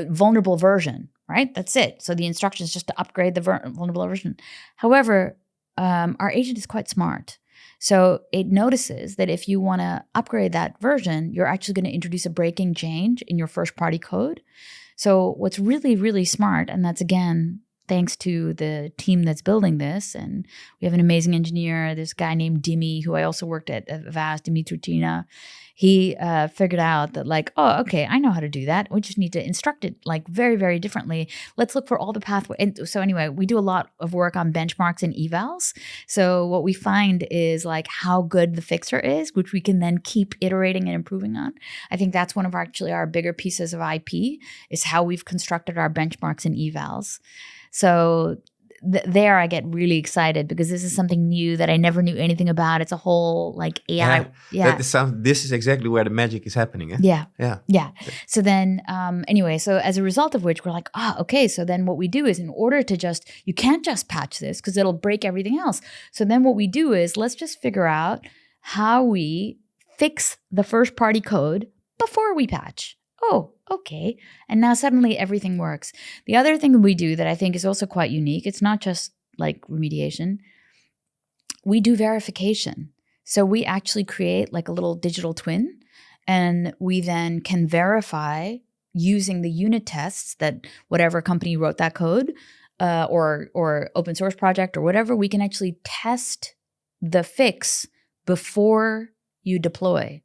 vulnerable version, right? That's it. So the instruction is just to upgrade the vulnerable version. However, our agent is quite smart. So it notices that if you want to upgrade that version, you're actually going to introduce a breaking change in your first party code. So what's really, really smart, and that's again, thanks to the team that's building this. And we have an amazing engineer, this guy named Dimi, who I also worked at Avast, Dimitri. He figured out that like, oh, okay, I know how to do that. We just need to instruct it like very, very differently. Let's look for all the pathways. And so anyway, we do a lot of work on benchmarks and evals. So what we find is like how good the fixer is, which we can then keep iterating and improving on. I think that's one of our bigger pieces of IP is how we've constructed our benchmarks and evals. So there I get really excited because this is something new that I never knew anything about. It's a whole like AI. Yeah. This is exactly where the magic is happening. Eh? Yeah. So then anyway, so as a result of which we're like, okay. So then what we do is in order to you can't just patch this because it'll break everything else. So then what we do is let's just figure out how we fix the first party code before we patch. Oh, okay. And now suddenly everything works. The other thing we do that I think is also quite unique, it's not just like remediation. We do verification. So we actually create like a little digital twin, and we then can verify using the unit tests that whatever company wrote that code or open source project or whatever, we can actually test the fix before you deploy.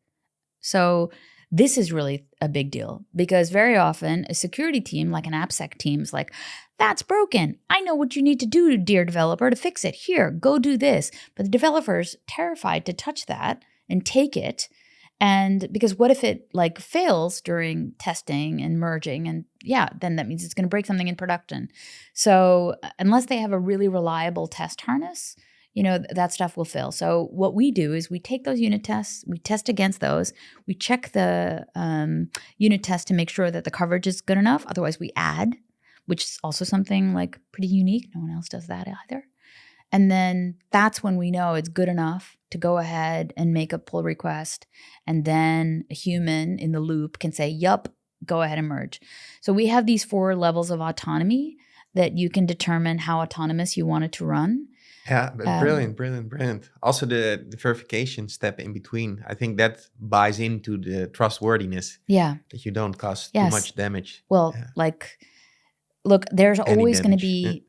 So this is really a big deal because very often a security team, like an AppSec team, is like, that's broken. I know what you need to do, dear developer, to fix it. Here, go do this. But the developer's terrified to touch that and take it. And because what if it like fails during testing and merging? And then that means it's going to break something in production. So unless they have a really reliable test harness, that stuff will fail. So what we do is we take those unit tests, we test against those, we check the unit test to make sure that the coverage is good enough. Otherwise we add, which is also something like pretty unique. No one else does that either. And then that's when we know it's good enough to go ahead and make a pull request. And then a human in the loop can say, yup, go ahead and merge. So we have these 4 levels of autonomy that you can determine how autonomous you want it to run. Yeah, brilliant. Also the verification step in between, I think that buys into the trustworthiness. Yeah. That you don't cause too much damage. Well, look, there's always going to be,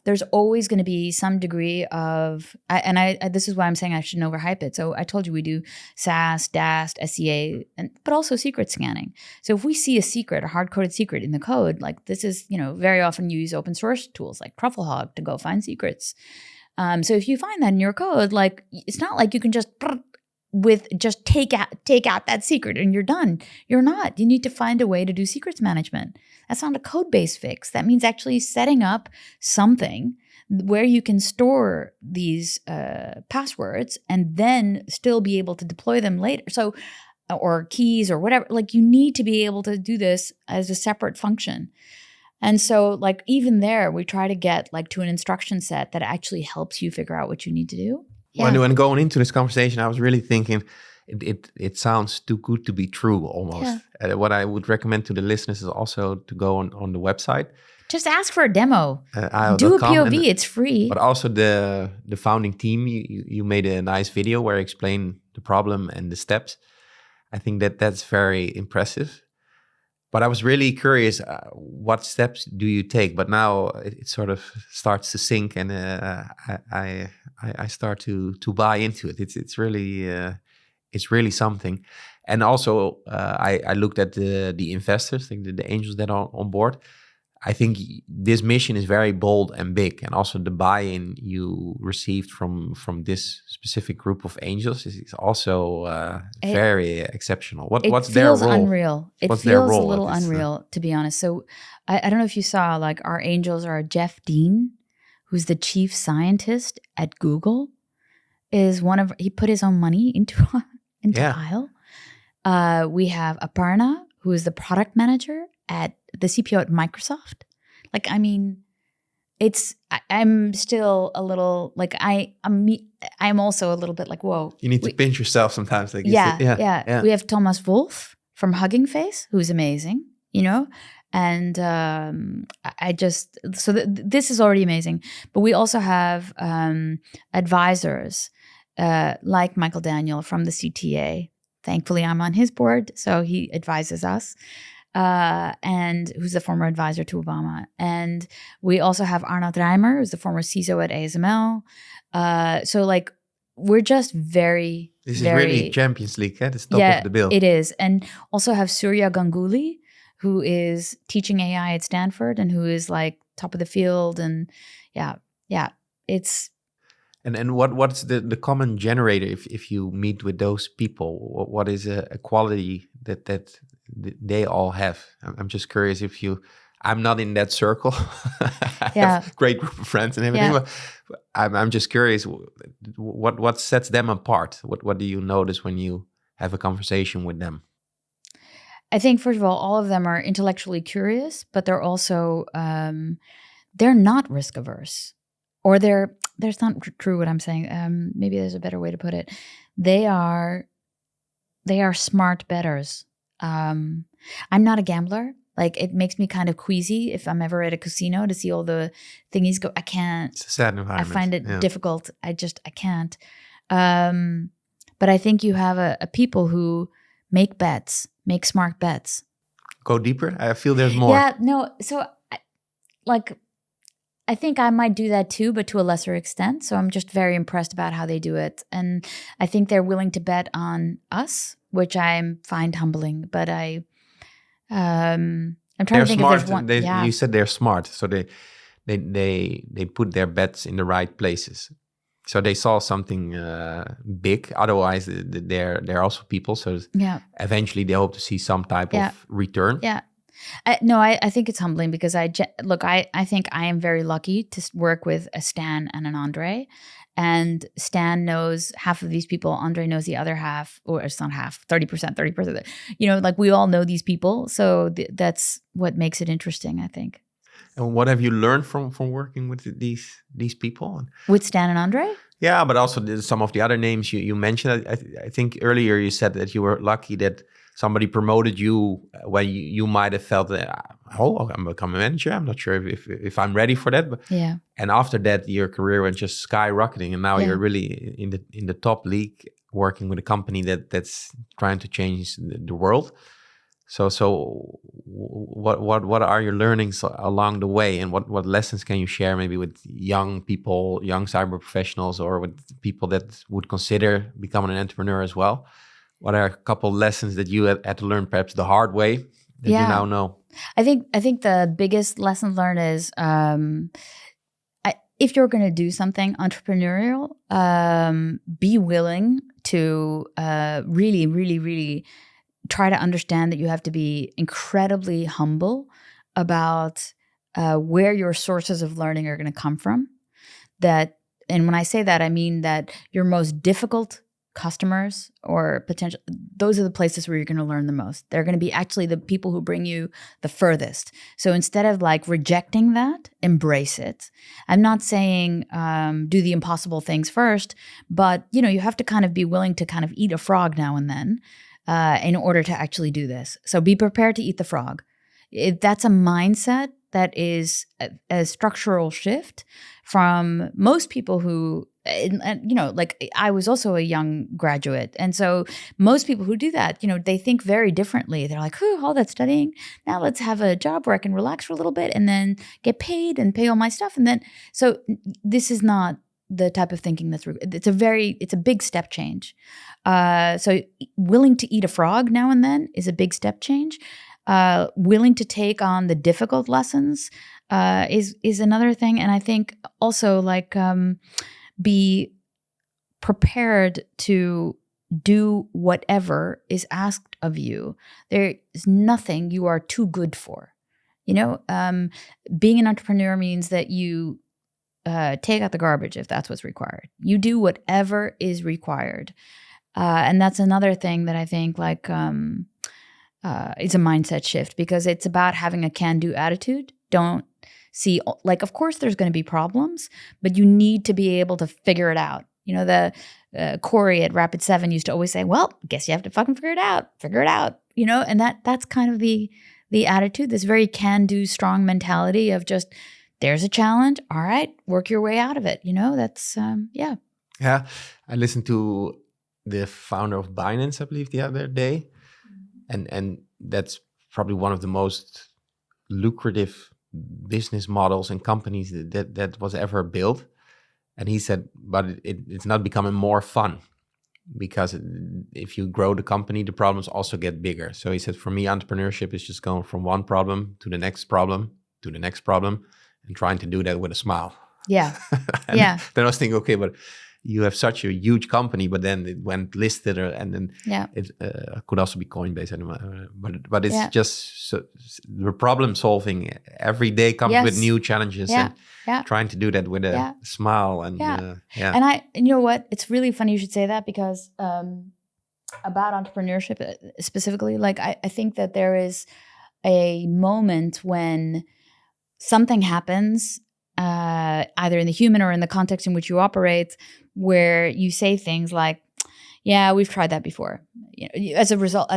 there's always going to be some degree of, this is why I'm saying I shouldn't overhype it. So I told you we do SAST, DAST, SCA, but also secret scanning. So if we see a secret, a hard-coded secret in the code, like this is, very often you use open source tools like Trufflehog to go find secrets. So if you find that in your code, like it's not like you can just take out that secret and you're done. You're not. You need to find a way to do secrets management. That's not a code-based fix. That means actually setting up something where you can store these passwords and then still be able to deploy them later. So, or keys or whatever. Like you need to be able to do this as a separate function. And so like even there, we try to get like to an instruction set that actually helps you figure out what you need to do. Yeah. When going into this conversation, I was really thinking it sounds too good to be true almost. Yeah. What I would recommend to the listeners is also to go on the website. Just ask for a demo. Do a POV, it's free. But also the founding team, you made a nice video where you explain the problem and the steps. I think that's very impressive. But I was really curious, what steps do you take? But now it sort of starts to sink, and I start to buy into it. It's really something. And also, I looked at the investors, the angels that are on board. I think this mission is very bold and big, and also the buy-in you received from this specific group of angels is also very exceptional. What's their role? It feels unreal. It feels a little unreal, to be honest. So I don't know if you saw, like our angels are Jeff Dean, who's the chief scientist at Google, he put his own money into Isle. We have Aparna, who is the product manager at the CPO at Microsoft. Like, I mean, I'm still a little like I'm also a little bit like, whoa. You need to pinch yourself sometimes. Like yeah. We have Thomas Wolf from Hugging Face, who's amazing, and this is already amazing. But we also have advisors like Michael Daniel from the CTA. Thankfully, I'm on his board, so he advises us. and who's the former advisor to Obama. And we also have Arnoud Reimer, who's the former CISO at ASML. So like, we're just very, This is very, really Champions League, at the top of the bill. it is. And also have Surya Ganguly, who is teaching AI at Stanford and who is like top of the field. And it's... And what's the common generator if you meet with those people? What is a quality that they all have? I'm just curious if you... I'm not in that circle. I have a great group of friends and everything, but I'm just curious, what sets them apart? What do you notice when you have a conversation with them? I think, first of all of them are intellectually curious, but they're also, they're not risk averse. Or there's not true what I'm saying. Maybe there's a better way to put it. They are smart bettors. I'm not a gambler. Like, it makes me kind of queasy if I'm ever at a casino to see all the thingies go. I can't. It's a sad environment. I find it difficult. I can't. But I think you have a people who make bets, make smart bets. Go deeper. I feel there's more. Yeah, no. So, I think I might do that too, but to a lesser extent. So I'm just very impressed about how they do it. And I think they're willing to bet on us, which I find humbling. But I'm trying to think smart. if there's one. You said they're smart. So they put their bets in the right places. So they saw something big. Otherwise, they're also people. So eventually they hope to see some type of return. Yeah. I think it's humbling because I think I am very lucky to work with a Stan and an Andre, and Stan knows half of these people. Andre knows the other half, or it's not half, 30%. You know, like, we all know these people, so that's what makes it interesting, I think. And what have you learned from working with these people? With Stan and Andre? Yeah, but also some of the other names you mentioned. I think earlier you said that you were lucky that somebody promoted you when you might have felt that, I'm becoming a manager. I'm not sure if I'm ready for that. But, and after that, your career went just skyrocketing, and now you're really in the top league, working with a company that's trying to change the world. So what are your learnings along the way, and what lessons can you share maybe with young people, young cyber professionals, or with people that would consider becoming an entrepreneur as well? What are a couple lessons that you had to learn perhaps the hard way that you now know? I think the biggest lesson learned is if you're going to do something entrepreneurial, be willing to really, really, really try to understand that you have to be incredibly humble about where your sources of learning are going to come from. And when I say that, I mean that your most difficult customers or potential, those are the places where you're going to learn the most. They're going to be actually the people who bring you the furthest. So instead of like rejecting that, embrace it. I'm not saying do the impossible things first, but you have to kind of be willing to kind of eat a frog now and then in order to actually do this. So be prepared to eat the frog. That's a mindset that is a structural shift from most people who, like, I was also a young graduate. And so most people who do that, they think very differently. They're like, all that studying, now let's have a job where I can relax for a little bit and then get paid and pay all my stuff. And then, so this is not the type of thinking it's a big step change. So willing to eat a frog now and then is a big step change. Willing to take on the difficult lessons is another thing. And I think also be prepared to do whatever is asked of you. There is nothing you are too good for. Being an entrepreneur means that you take out the garbage if that's what's required. You do whatever is required. And that's another thing that I think it's a mindset shift, because it's about having a can-do attitude. Don't see, of course there's going to be problems, but you need to be able to figure it out. The Corey at Rapid 7 used to always say, well, guess you have to fucking figure it out, and that's kind of the attitude, this very can-do, strong mentality of just, there's a challenge, all right, work your way out of it. That's, yeah. Yeah, I listened to the founder of Binance, I believe, the other day. And that's probably one of the most lucrative business models and companies that was ever built. And he said, but it's not becoming more fun, because if you grow the company, the problems also get bigger. So he said, for me, entrepreneurship is just going from one problem to the next problem to the next problem, and trying to do that with a smile. Yeah. And Yeah. then I was thinking, okay, but you have such a huge company, but then it went listed, and then it could also be Coinbase, but it's just so, the problem solving every day comes with new challenges, and trying to do that with a smile, and And you know what? It's really funny you should say that, because about entrepreneurship specifically, like I think that there is a moment when something happens, either in the human or in the context in which you operate, where you say things like, yeah, we've tried that before. You know, as a result,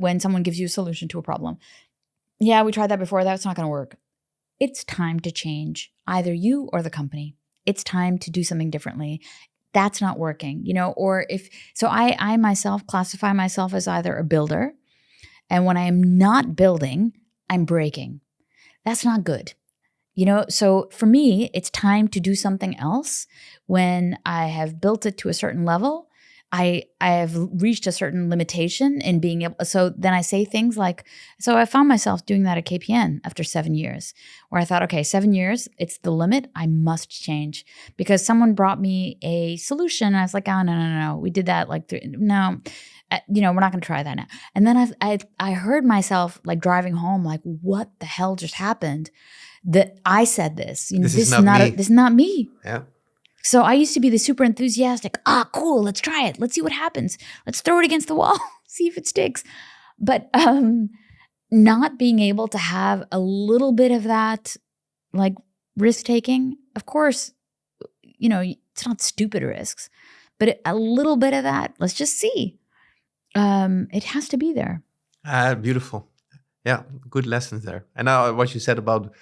when someone gives you a solution to a problem, yeah, we tried that before, that's not going to work. It's time to change, either you or the company. It's time to do something differently. That's not working, you know, or I myself classify myself as either a builder, and when I am not building, I'm breaking. That's not good. You know, so for me, it's time to do something else. When I have built it to a certain level, I have reached a certain limitation in being able. So then I say things like, so I found myself doing that at KPN after 7 years, where I thought, okay, 7 years, it's the limit. I must change, because someone brought me a solution. And I was like, oh, no. We did that like, no. You know, we're not going to try that now. And then I heard myself like driving home, like, what the hell just happened? That I said this. You know, this is not me. Yeah. So I used to be the super enthusiastic. Cool. Let's try it. Let's see what happens. Let's throw it against the wall. See if it sticks. But not being able to have a little bit of that, like, risk taking. Of course, you know, it's not stupid risks, but a little bit of that. Let's just see. It has to be there. Beautiful. Yeah, good lessons there. And now what you said about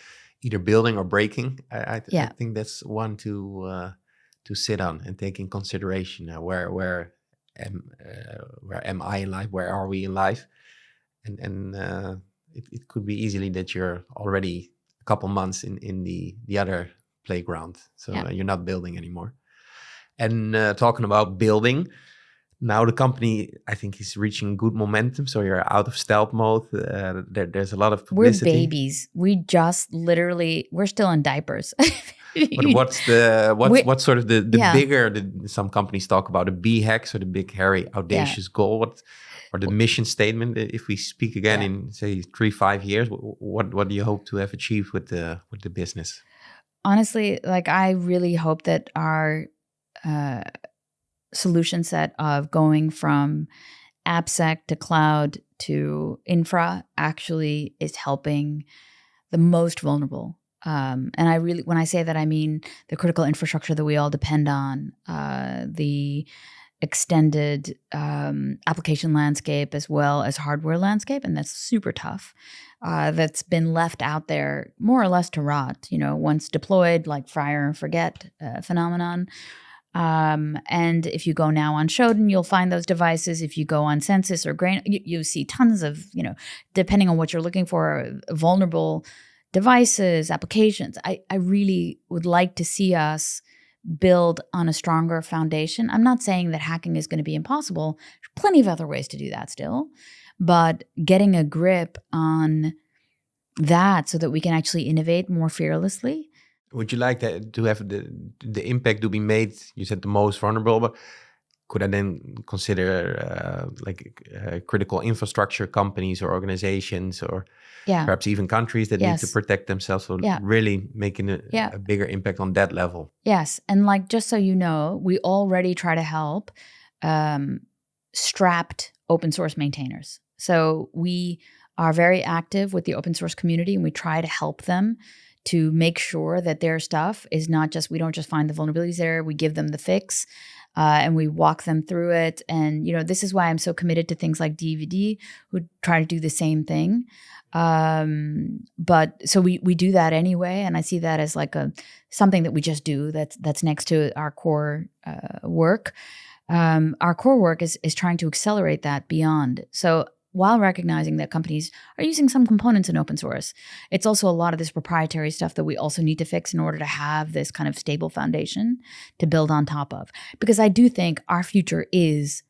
either building or breaking, I think that's one to sit on and take in consideration. Where am I in life? Where are we in life? And it could be easily that you're already a couple months in the other playground, so you're not building anymore. And talking about building, now the company, I think, is reaching good momentum. So you're out of stealth mode. There's a lot of publicity. We're babies. We just literally, we're still in diapers. But what's sort of the bigger, some companies talk about the BHACs, or the big, hairy, audacious goal, or the mission statement. If we speak again in, say, 3-5 years, what do you hope to have achieved with the business? Honestly, like, I really hope that our solution set of going from AppSec to cloud to infra actually is helping the most vulnerable. And I really, when I say that, I mean the critical infrastructure that we all depend on, the extended application landscape as well as hardware landscape, and that's super tough. That's been left out there more or less to rot. You know, once deployed, like fire and forget phenomenon. And if you go now on Shodan, you'll find those devices. If you go on Census or Grain, you see tons of, you know, depending on what you're looking for, vulnerable devices, applications. I really would like to see us build on a stronger foundation. I'm not saying that hacking is going to be impossible. There's plenty of other ways to do that still, but getting a grip on that so that we can actually innovate more fearlessly. Would you like that to have the impact to be made? You said the most vulnerable, but could I then consider critical infrastructure companies or organizations, or perhaps even countries that need to protect themselves? So really making a bigger impact on that level. Yes. And like, just so you know, we already try to help strapped open source maintainers. So we are very active with the open source community, and we try to help them to make sure that their stuff is not just, we don't just find the vulnerabilities there, we give them the fix, and we walk them through it. And, you know, this is why I'm so committed to things like DVD, who try to do the same thing. But so we do that anyway. And I see that as like something that we just do that's next to our core work. Our core work is trying to accelerate that beyond. So while recognizing that companies are using some components in open source. It's also a lot of this proprietary stuff that we also need to fix in order to have this kind of stable foundation to build on top of. Because I do think our future is,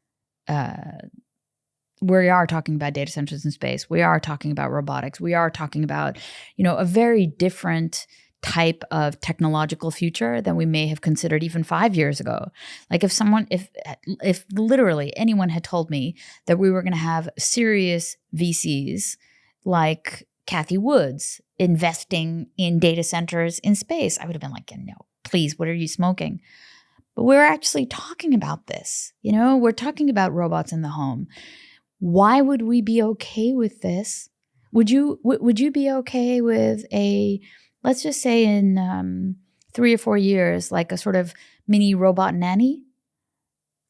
we are talking about data centers in space. We are talking about robotics. We are talking about, a very different type of technological future than we may have considered even 5 years ago. Like if literally anyone had told me that we were going to have serious VCs like Kathy Woods investing in data centers in space, I would have been like, no, please, what are you smoking? But we're actually talking about this. We're talking about robots in the home. Why would we be okay with this? Would you be okay with let's just say in 3 or 4 years, like a sort of mini robot nanny,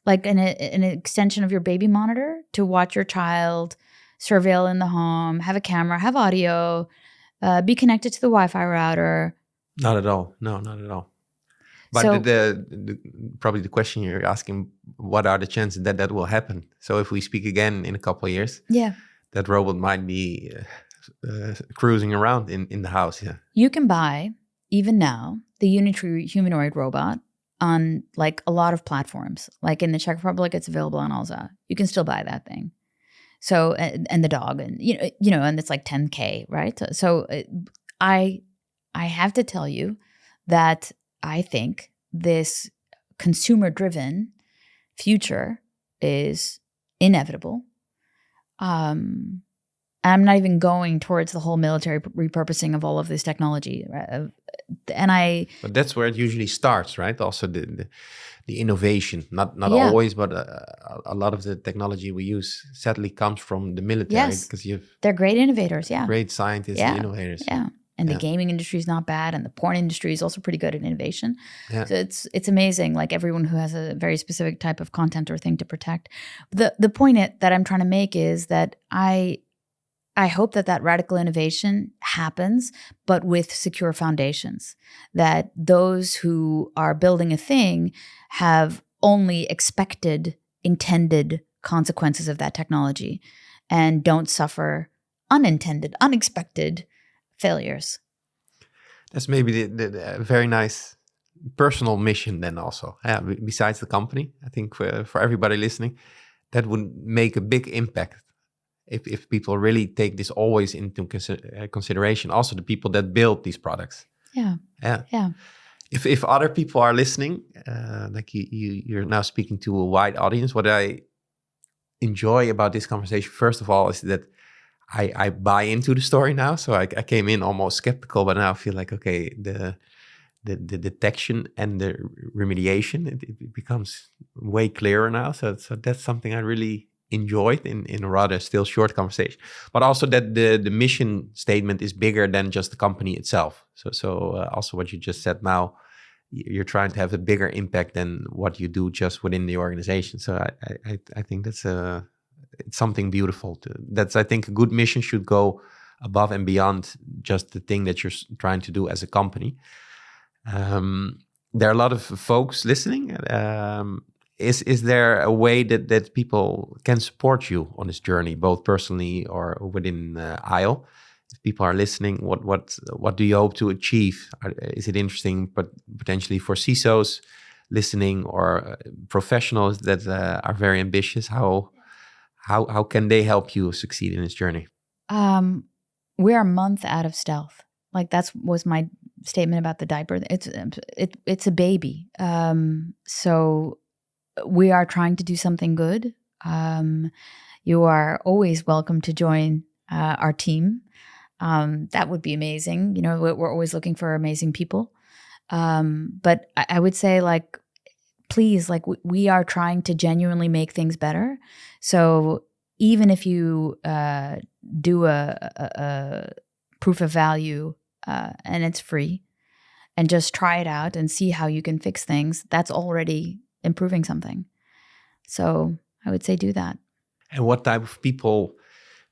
like an extension of your baby monitor to watch your child, surveil in the home, have a camera, have audio, be connected to the Wi-Fi router? Not at all. No, not at all. But So, probably the question you're asking, what are the chances that will happen? So if we speak again in a couple of years, that robot might be cruising around in the house. Yeah, you can buy, even now, the Unitary humanoid robot on like a lot of platforms. Like in the Czech Republic, it's available on Alza. You can still buy that thing. So, and the dog, and and it's like 10K, right? So I have to tell you that I think this consumer-driven future is inevitable. I'm not even going towards the whole military repurposing of all of this technology. But that's where it usually starts, right? Also the innovation, not always, but a lot of the technology we use sadly comes from the military, because they're great innovators, great scientists and innovators. Yeah. And the gaming industry is not bad, and the porn industry is also pretty good at innovation. Yeah. So it's amazing. Like everyone who has a very specific type of content or thing to protect. The point that I'm trying to make is that I hope that radical innovation happens, but with secure foundations. That those who are building a thing have only expected, intended consequences of that technology, and don't suffer unintended, unexpected failures. That's maybe the very nice personal mission then also. Besides the company, I think for everybody listening, that would make a big impact if people really take this always into consideration. Also the people that build these products. Yeah. If other people are listening, like you're now speaking to a wide audience, what I enjoy about this conversation, first of all, is that I buy into the story now. So I came in almost skeptical, but now I feel like, okay, the detection and the remediation, it becomes way clearer now. So that's something I really enjoyed in a rather still short conversation. But also that the mission statement is bigger than just the company itself. So also what you just said now, you're trying to have a bigger impact than what you do just within the organization. So I think that's it's something beautiful. That's, I think, a good mission should go above and beyond just the thing that you're trying to do as a company. There are a lot of folks listening. Is there a way that people can support you on this journey, both personally or within ISLE? If people are listening, what do you hope to achieve? Is it interesting, but potentially for CISOs listening, or professionals that are very ambitious? How can they help you succeed in this journey? We're a month out of stealth. Like was my statement about the diaper. It's a baby. So we are trying to do something good. You are always welcome to join our team. That would be amazing. We're always looking for amazing people. But I would say, like, please, like, we are trying to genuinely make things better. So even if you do a proof of value and it's free, and just try it out and see how you can fix things, that's already improving something. So I would say do that. And what type of people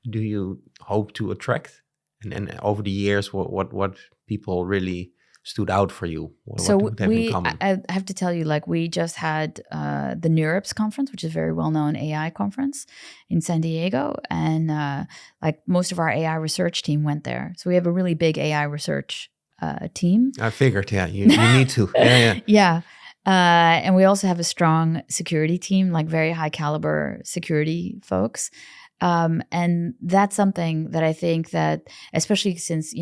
do you hope to attract? And over the years, what people really stood out for you? So What would have in common? I have to tell you, like, we just had the NeurIPS conference, which is a very well-known AI conference in San Diego. And like most of our AI research team went there. So we have a really big AI research team. I figured, yeah, you need to. Yeah. Yeah. And we also have a strong security team, like very high caliber security folks. And that's something that I think that, especially since,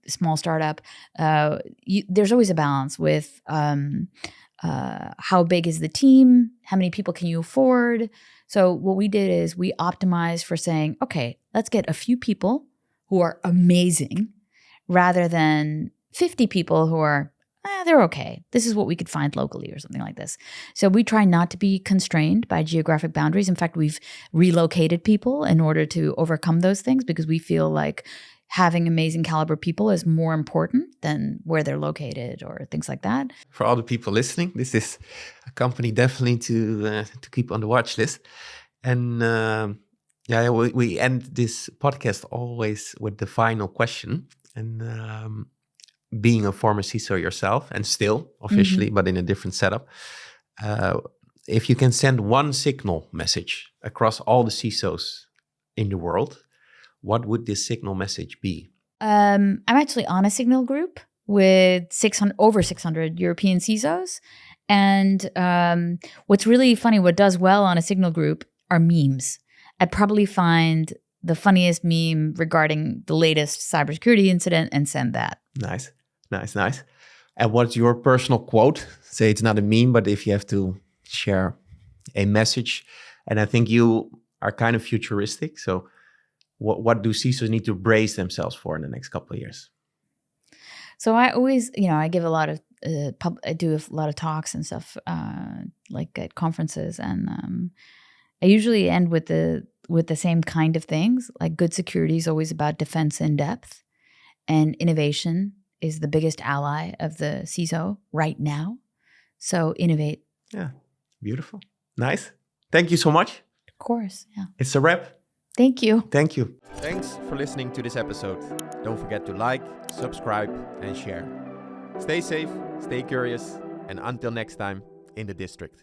small startup, there's always a balance with how big is the team, how many people can you afford. So what we did is we optimized for saying, okay, let's get a few people who are amazing rather than 50 people who are, they're okay. This is what we could find locally or something like this. So we try not to be constrained by geographic boundaries. In fact, we've relocated people in order to overcome those things because we feel like having amazing caliber people is more important than where they're located or things like that. For all the people listening, this is a company definitely to keep on the watch list. And we end this podcast always with the final question. And being a former CISO yourself, and still officially, but in a different setup, if you can send one signal message across all the CISOs in the world, what would this signal message be? I'm actually on a signal group with over 600 European CISOs. And what's really funny, what does well on a signal group are memes. I'd probably find the funniest meme regarding the latest cybersecurity incident and send that. Nice. And what's your personal quote? Say it's not a meme, but if you have to share a message, and I think you are kind of futuristic. So what do CISOs need to brace themselves for in the next couple of years? So I always, I give a lot of, I do a lot of talks and stuff, like at conferences. And I usually end with the same kind of things. Like good security is always about defense in depth, and innovation is the biggest ally of the CISO right now. So innovate. Yeah, beautiful. Nice. Thank you so much. Of course, yeah. It's a wrap. Thank you. Thank you. Thanks for listening to this episode. Don't forget to like, subscribe, and share. Stay safe, stay curious, and until next time in the district.